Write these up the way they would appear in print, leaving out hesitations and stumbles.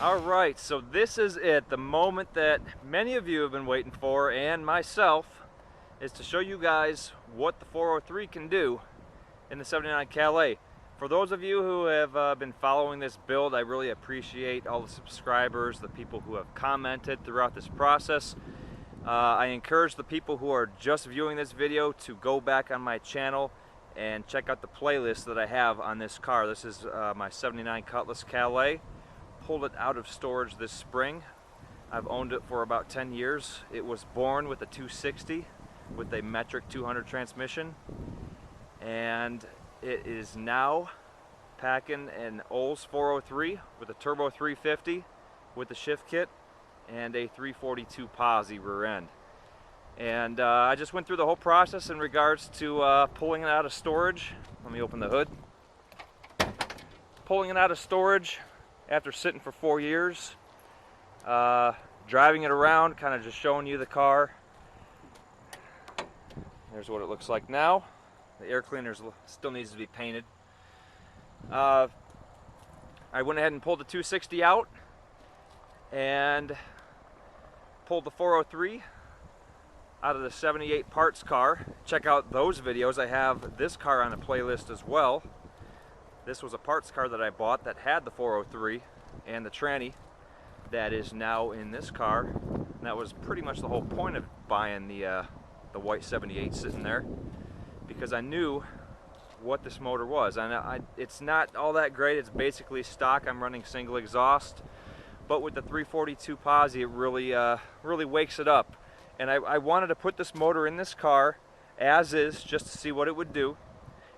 Alright, so this is it, the moment that many of you have been waiting for, and myself, is to show you guys what the 403 can do in the 79 Calais. For those of you who have been following this build, I really appreciate all the subscribers, the people who have commented throughout this process. I encourage the people who are just viewing this video to go back on my channel and check out the playlist that I have on this car. This is my 79 Cutlass Calais. Pulled it out of storage this spring. I've owned it for about 10 years. It was born with a 260 with a metric 200 transmission, and it is now packing an Olds 403 with a turbo 350 with a shift kit and a 342 posi rear end. And I just went through the whole process in regards to pulling it out of storage. Let me open the hood. Pulling it out of storage after sitting for 4 years, driving it around, kind of just showing you the car. Here's what it looks like now. The air cleaner still needs to be painted. I went ahead and pulled the 260 out and pulled the 403 out of the 78 parts car. Check out those videos. I have this car on the playlist as well. This was a parts car that I bought that had the 403 and the tranny that is now in this car. And that was pretty much the whole point of buying the white 78 sitting there, because I knew what this motor was. And it's not all that great. It's basically stock. I'm running single exhaust, but with the 342 posi, it really wakes it up. And I wanted to put this motor in this car as is, just to see what it would do.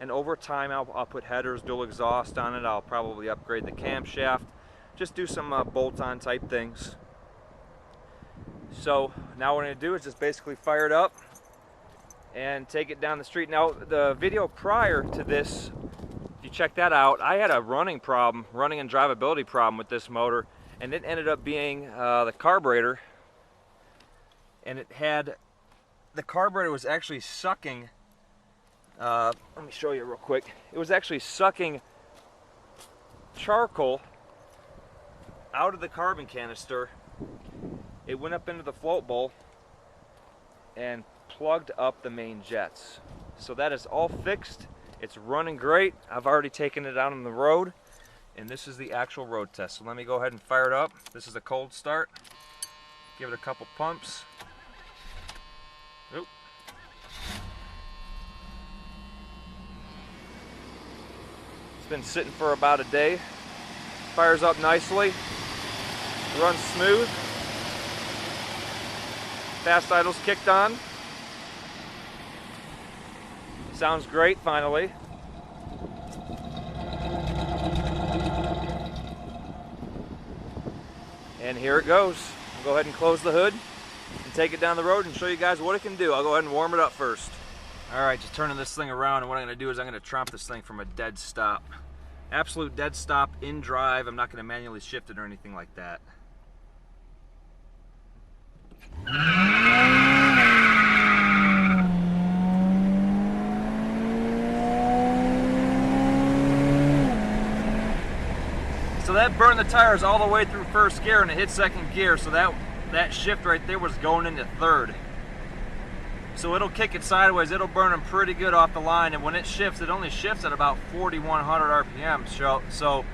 And over time I'll put headers, dual exhaust on it. I'll probably upgrade the camshaft, just do some bolt-on type things. So now what I'm going to do is just basically fire it up and take it down the street. Now the video prior to this, if you check that out, I had a running and drivability problem with this motor, and it ended up being the carburetor. And the carburetor was actually sucking. Let me show you real quick. It was actually sucking charcoal out of the carbon canister. It went up into the float bowl and plugged up the main jets. So that is all fixed. It's running great. I've already taken it out on the road, and this is the actual road test. So let me go ahead and fire it up. This is a cold start. Give it a couple pumps. Oop. Been sitting for about a day. Fires up nicely, runs smooth. Fast idle's kicked on. Sounds great finally. And here it goes. I'll go ahead and close the hood and take it down the road and show you guys what it can do. I'll go ahead and warm it up first. Alright, just turning this thing around, and what I'm going to do is I'm going to tromp this thing from a dead stop. Absolute dead stop in drive. I'm not going to manually shift it or anything like that. So that burned the tires all the way through first gear, and it hit second gear, so that shift right there was going into third. So it'll kick it sideways, it'll burn them pretty good off the line, and when it shifts, it only shifts at about 4,100 RPM. So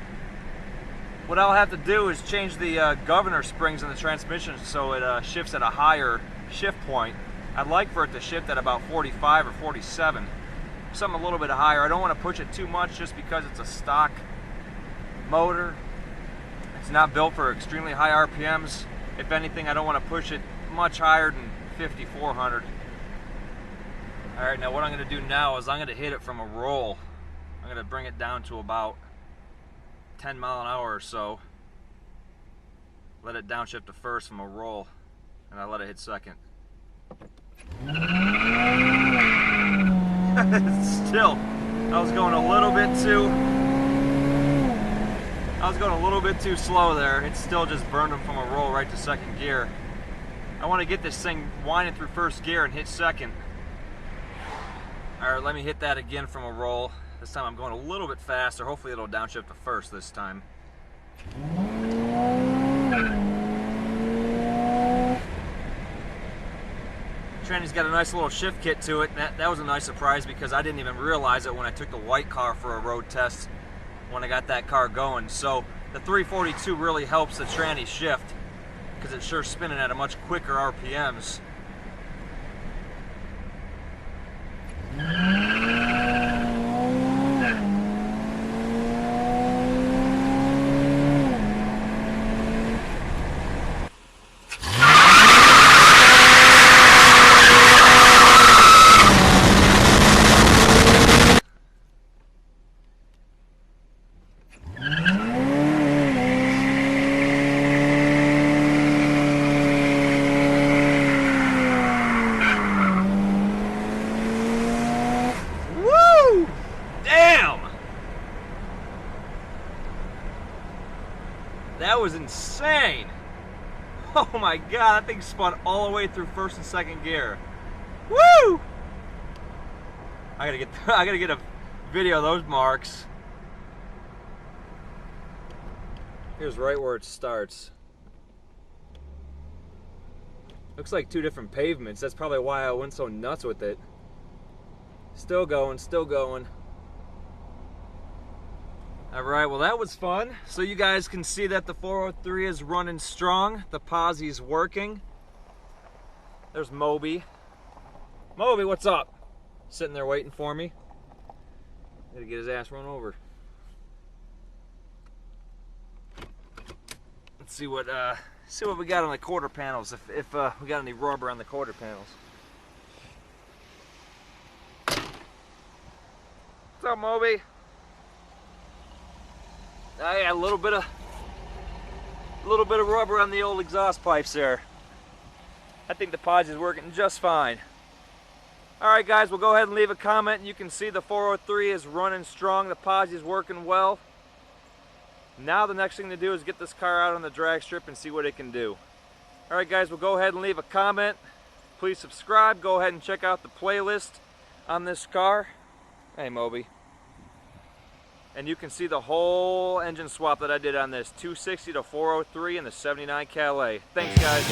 what I'll have to do is change the governor springs in the transmission so it shifts at a higher shift point. I'd like for it to shift at about 45 or 47, something a little bit higher. I don't want to push it too much just because it's a stock motor. It's not built for extremely high RPMs. If anything, I don't want to push it much higher than 5,400. Alright, now what I'm going to do now is I'm going to hit it from a roll. I'm going to bring it down to about 10 mile an hour or so. Let it downshift to first from a roll, and I let it hit second. Still, I was going a little bit too slow there. It still just burned them from a roll right to second gear. I want to get this thing winding through first gear and hit second. Alright, let me hit that again from a roll. This time I'm going a little bit faster. Hopefully it'll downshift to first this time. Tranny's got a nice little shift kit to it. That was a nice surprise because I didn't even realize it when I took the white car for a road test when I got that car going. So the 342 really helps the tranny shift because it's sure spinning at a much quicker RPMs. That was insane. Oh my god, that thing spun all the way through first and second gear. Woo! I gotta get a video of those marks. Here's right where it starts. Looks like two different pavements. That's probably why I went so nuts with it. Still going, still going. Alright, well that was fun. So you guys can see that the 403 is running strong. The posse's working. There's Moby. Moby, what's up? Sitting there waiting for me. Gotta get his ass run over. Let's see what we got on the quarter panels. If we got any rubber on the quarter panels. What's up, Moby? I got a little bit of rubber on the old exhaust pipes there. I think the pods is working just fine. Alright guys, we'll go ahead and leave a comment. You can see the 403 is running strong, the pods is working well. Now the next thing to do is get this car out on the drag strip and see what it can do. Alright guys, we'll go ahead and leave a comment. Please subscribe, go ahead and check out the playlist on this car. Hey Moby. And you can see the whole engine swap that I did on this 260 to 403 and the 79 Calais. Thanks guys.